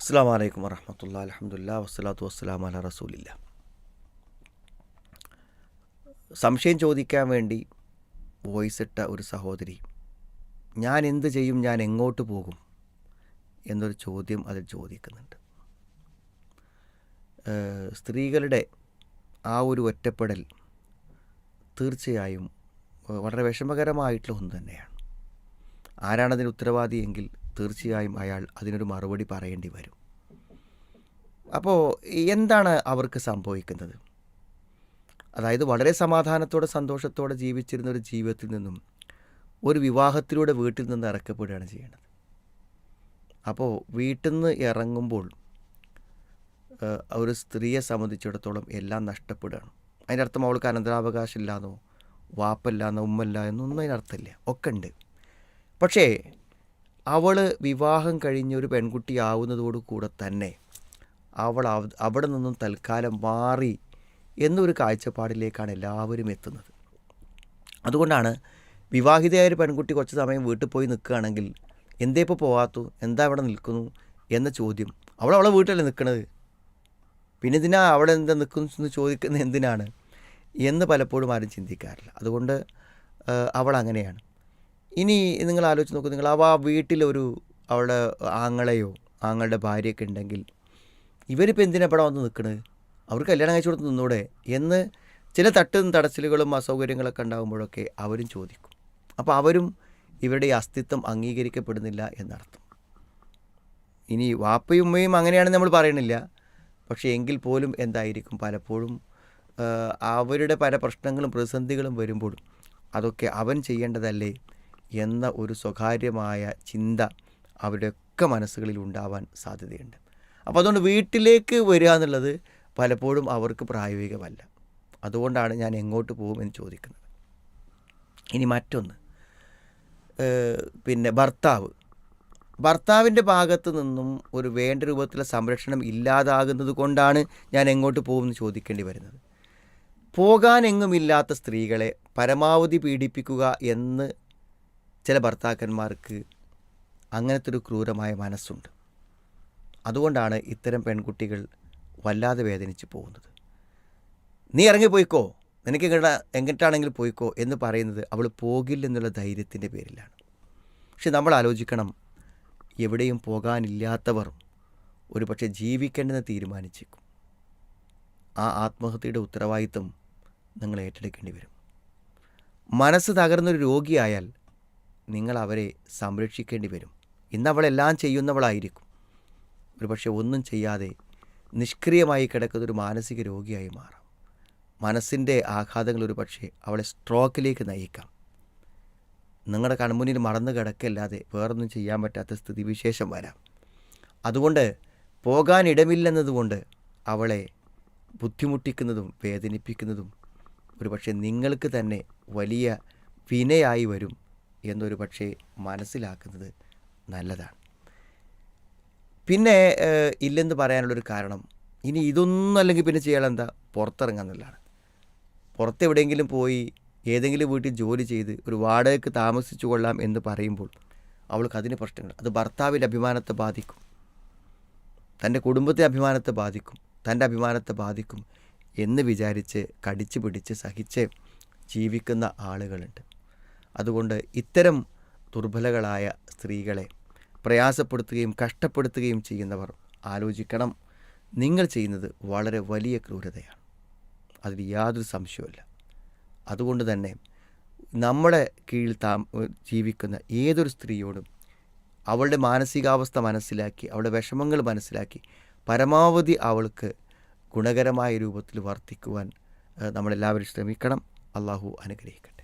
അസ്സലാമു അലൈക്കും വറഹ്മത്തുള്ളാഹി അൽഹംദുലില്ലാഹി വസ്സലാത്തു വസ്സലാമു അലാ റസൂലില്ലാ. സംശയം ചോദിക്കാൻ വേണ്ടി വോയിസ് ഇട്ട ഒരു സഹോദരി, ഞാൻ എന്ത് ചെയ്യും, ഞാൻ എങ്ങോട്ട് പോകും എന്നൊരു ചോദ്യം അതിൽ ചോദിക്കുന്നുണ്ട്. സ്ത്രീകളുടെ ആ ഒരു ഒറ്റപ്പെടൽ തീർച്ചയായും വളരെ വിഷമകരമായിട്ടുള്ള ഒന്ന് തന്നെയാണ്. ആരാണതിന് ഉത്തരവാദിയെങ്കിൽ തീർച്ചയായും അയാൾ അതിനൊരു മറുപടി പറയേണ്ടി വരും. അപ്പോൾ എന്താണ് അവർക്ക് സംഭവിക്കുന്നത്? അതായത് വളരെ സമാധാനത്തോടെ സന്തോഷത്തോടെ ജീവിച്ചിരുന്ന ഒരു ജീവിതത്തിൽ നിന്നും ഒരു വിവാഹത്തിലൂടെ വീട്ടിൽ നിന്ന് ഇറക്കപ്പെടുകയാണ് ചെയ്യേണ്ടത്. അപ്പോൾ വീട്ടിൽ നിന്ന് ഇറങ്ങുമ്പോൾ ഒരു സ്ത്രീയെ സംബന്ധിച്ചിടത്തോളം എല്ലാം നഷ്ടപ്പെടുകയാണ്. അതിൻ്റെ അർത്ഥം അവൾക്ക് അനന്തരാവകാശം ഇല്ലാന്നോ, വാപ്പല്ലാന്നോ, ഉമ്മല്ല എന്നൊന്നും അതിനർത്ഥമില്ല, ഒക്കെ ഉണ്ട്. പക്ഷേ അവൾ വിവാഹം കഴിഞ്ഞ് ഒരു പെൺകുട്ടിയാവുന്നതോടുകൂടെ തന്നെ അവൾ അവിടെ നിന്നും തൽക്കാലം മാറി എന്നൊരു കാഴ്ചപ്പാടിലേക്കാണ് എല്ലാവരും എത്തുന്നത്. അതുകൊണ്ടാണ് വിവാഹിതയായ ഒരു പെൺകുട്ടി കുറച്ച് സമയം വീട്ടിൽ പോയി നിൽക്കുകയാണെങ്കിൽ എന്തേ ഇപ്പോൾ പോകാത്തു, എന്താ അവിടെ നിൽക്കുന്നു എന്ന ചോദ്യം, അവളെ വീട്ടിലല്ലേ നിൽക്കുന്നത്, പിന്നെ ഇതിനാ അവിടെ എന്താ നിൽക്കുന്നു എന്ന് ചോദിക്കുന്നത് എന്തിനാണ് എന്ന് പലപ്പോഴും ആരും ചിന്തിക്കാറില്ല. അതുകൊണ്ട് അവൾ അങ്ങനെയാണ്. ഇനി നിങ്ങൾ ആലോചിച്ച് നോക്കൂ, നിങ്ങൾ ആ വീട്ടിലൊരു അവളുടെ ആങ്ങളെയോ ആങ്ങളുടെ ഭാര്യയൊക്കെ ഉണ്ടെങ്കിൽ ഇവരിപ്പോൾ എന്തിനാ ഇവിടെ വന്ന് നിൽക്കുന്നത്, അവർക്ക് കല്യാണം കഴിച്ചു കൊടുത്ത് നിന്നൂടെ എന്ന് ചില തട്ടും തടച്ചിലുകളും അസൗകര്യങ്ങളൊക്കെ ഉണ്ടാകുമ്പോഴൊക്കെ അവരും ചോദിക്കും. അപ്പോൾ അവരും ഇവരുടെ ഈ അസ്തിത്വം അംഗീകരിക്കപ്പെടുന്നില്ല എന്നർത്ഥം. ഇനി വാപ്പയും ഉമ്മയും അങ്ങനെയാണെന്ന് നമ്മൾ പറയണില്ല, പക്ഷേ എങ്കിൽ പോലും എന്തായിരിക്കും പലപ്പോഴും അവരുടെ പല പ്രശ്നങ്ങളും പ്രതിസന്ധികളും വരുമ്പോഴും അതൊക്കെ അവൻ ചെയ്യേണ്ടതല്ലേ എന്ന ഒരു സ്വകാര്യമായ ചിന്ത അവരുടെയൊക്കെ മനസ്സുകളിൽ ഉണ്ടാവാൻ സാധ്യതയുണ്ട്. അപ്പോൾ അതുകൊണ്ട് വീട്ടിലേക്ക് വരിക എന്നുള്ളത് പലപ്പോഴും അവർക്ക് പ്രായോഗികമല്ല. അതുകൊണ്ടാണ് ഞാൻ എങ്ങോട്ട് പോകും എന്ന് ചോദിക്കുന്നത്. ഇനി മറ്റൊന്ന്, പിന്നെ ഭർത്താവിൻ്റെ ഭാഗത്ത് നിന്നും ഒരു വേണ്ട രൂപത്തിലുള്ള സംരക്ഷണം ഇല്ലാതാകുന്നത് കൊണ്ടാണ് ഞാൻ എങ്ങോട്ട് പോകുമെന്ന് ചോദിക്കേണ്ടി വരുന്നത്. പോകാനെങ്ങുമില്ലാത്ത സ്ത്രീകളെ പരമാവധി പീഡിപ്പിക്കുക എന്ന് ചില ഭർത്താക്കന്മാർക്ക് അങ്ങനത്തെ ഒരു ക്രൂരമായ മനസ്സുണ്ട്. അതുകൊണ്ടാണ് ഇത്തരം പെൺകുട്ടികൾ വല്ലാതെ വേദനിച്ച് പോകുന്നത്. നീ ഇറങ്ങിപ്പോയിക്കോ, നിനക്ക് എങ്ങോട്ടാണെങ്കിലും പോയിക്കോ എന്ന് പറയുന്നത് അവൾ പോകില്ലെന്നുള്ള ധൈര്യത്തിൻ്റെ പേരിലാണ്. പക്ഷെ നമ്മൾ ആലോചിക്കണം, എവിടെയും പോകാനില്ലാത്തവർ ഒരു പക്ഷേ ജീവിക്കേണ്ടെന്ന് തീരുമാനിച്ചേക്കും. ആ ആത്മഹത്യയുടെ ഉത്തരവാദിത്വം നിങ്ങൾ ഏറ്റെടുക്കേണ്ടി വരും. മനസ്സ് തകർന്നൊരു രോഗിയായാൽ നിങ്ങൾ അവരെ സംരക്ഷിക്കേണ്ടി വരും. ഇന്ന് അവളെല്ലാം ചെയ്യുന്നവളായിരിക്കും, ഒരു പക്ഷേ ഒന്നും ചെയ്യാതെ നിഷ്ക്രിയമായി കിടക്കുന്നൊരു മാനസിക രോഗിയായി മാറാം. മനസ്സിൻ്റെ ആഘാതങ്ങൾ ഒരു പക്ഷേ അവളെ സ്ട്രോക്കിലേക്ക് നയിക്കാം. നിങ്ങളുടെ കൺമുന്നിൽ മറന്നു കിടക്കല്ലാതെ വേറൊന്നും ചെയ്യാൻ പറ്റാത്ത സ്ഥിതിവിശേഷം വരാം. അതുകൊണ്ട് പോകാനിടമില്ലെന്നതുകൊണ്ട് അവളെ ബുദ്ധിമുട്ടിക്കുന്നതും വേദനിപ്പിക്കുന്നതും ഒരു പക്ഷേ നിങ്ങൾക്ക് തന്നെ വലിയ വിനയായി വരും എന്നൊരു പക്ഷേ മനസ്സിലാക്കുന്നത് നല്ലതാണ്. പിന്നെ ഇല്ലെന്ന് പറയാനുള്ളൊരു കാരണം, ഇനി ഇതൊന്നും അല്ലെങ്കിൽ പിന്നെ ചെയ്യാനെന്താ, പുറത്തിറങ്ങുക എന്നുള്ളതാണ്. പുറത്തെവിടെയെങ്കിലും പോയി ഏതെങ്കിലും വീട്ടിൽ ജോലി ചെയ്ത് ഒരു വാടകയ്ക്ക് താമസിച്ചു കൊള്ളാം എന്ന് പറയുമ്പോൾ അവൾക്ക് അതിന് പ്രശ്നങ്ങൾ. അത് ഭർത്താവിൻ്റെ അഭിമാനത്തെ ബാധിക്കും, തൻ്റെ കുടുംബത്തെ അഭിമാനത്തെ ബാധിക്കും, തൻ്റെ അഭിമാനത്തെ ബാധിക്കും എന്ന് വിചാരിച്ച് കടിച്ചു പിടിച്ച് സഹിച്ച് ജീവിക്കുന്ന ആളുകളുണ്ട്. അതുകൊണ്ട് ഇത്തരം ദുർബലകളായ സ്ത്രീകളെ പ്രയാസപ്പെടുത്തുകയും കഷ്ടപ്പെടുത്തുകയും ചെയ്യുന്നവർ ആലോചിക്കണം, നിങ്ങൾ ചെയ്യുന്നത് വളരെ വലിയ ക്രൂരതയാണ്, അതിൽ യാതൊരു സംശയവുമില്ല. അതുകൊണ്ട് തന്നെ നമ്മുടെ കീഴിൽ ജീവിക്കുന്ന ഏതൊരു സ്ത്രീയോടും അവളുടെ മാനസികാവസ്ഥ മനസ്സിലാക്കി, അവളുടെ വിഷമങ്ങൾ മനസ്സിലാക്കി പരമാവധി അവൾക്ക് ഗുണകരമായ രൂപത്തിൽ വർത്തിക്കുവാൻ നമ്മളെല്ലാവരും ശ്രമിക്കണം. അള്ളാഹു അനുഗ്രഹിക്കട്ടെ.